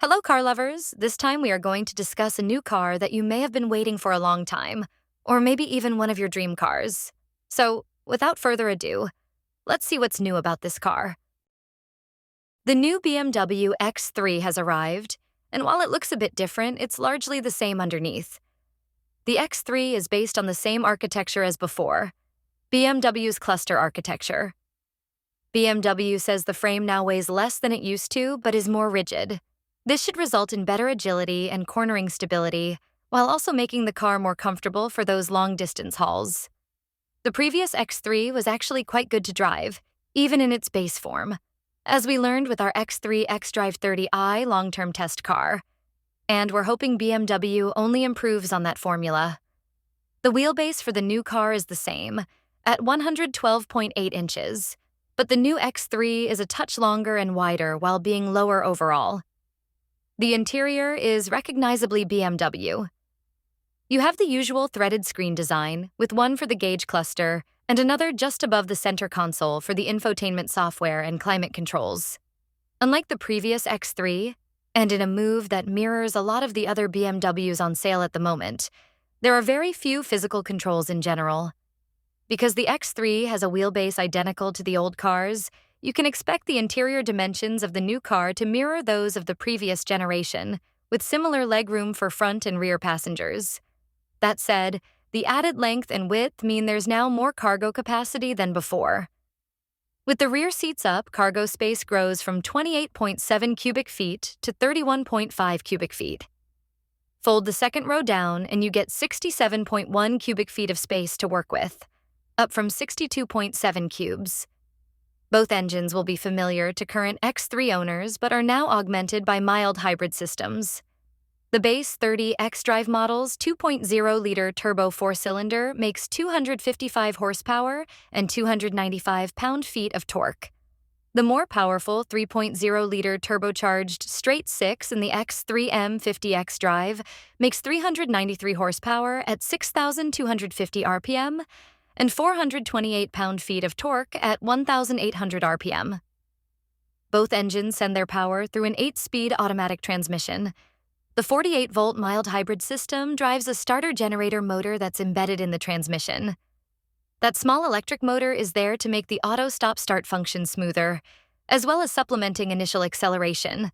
Hello, car lovers. This time we are going to discuss a new car that you may have been waiting for a long time, or maybe even one of your dream cars. So, without further ado, let's see what's new about this car. The new BMW X3 has arrived, and while it looks a bit different, it's largely the same underneath. The X3 is based on the same architecture as before, BMW's cluster architecture. BMW says the frame now weighs less than it used to, but is more rigid. This should result in better agility and cornering stability, while also making the car more comfortable for those long-distance hauls. The previous X3 was actually quite good to drive, even in its base form, as we learned with our X3 xDrive 30i long-term test car. And we're hoping BMW only improves on that formula. The wheelbase for the new car is the same, at 112.8 inches, but the new X3 is a touch longer and wider while being lower overall. The interior is recognizably BMW. You have the usual threaded screen design, with one for the gauge cluster and another just above the center console for the infotainment software and climate controls. Unlike the previous X3, and in a move that mirrors a lot of the other BMWs on sale at the moment, there are very few physical controls in general. Because the X3 has a wheelbase identical to the old cars, you can expect the interior dimensions of the new car to mirror those of the previous generation, with similar legroom for front and rear passengers. That said, the added length and width mean there's now more cargo capacity than before. With the rear seats up, cargo space grows from 28.7 cubic feet to 31.5 cubic feet. Fold the second row down and you get 67.1 cubic feet of space to work with, up from 62.7 cubes. Both engines will be familiar to current X3 owners but are now augmented by mild hybrid systems. The base 30 xDrive model's 2.0-liter turbo four-cylinder makes 255 horsepower and 295 pound-feet of torque. The more powerful 3.0-liter turbocharged straight-six in the X3 M50 xDrive makes 393 horsepower at 6,250 RPM and 428 pound-feet of torque at 1,800 RPM. Both engines send their power through an 8-speed automatic transmission. The 48-volt mild hybrid system drives a starter-generator motor that's embedded in the transmission. That small electric motor is there to make the auto stop-start function smoother, as well as supplementing initial acceleration.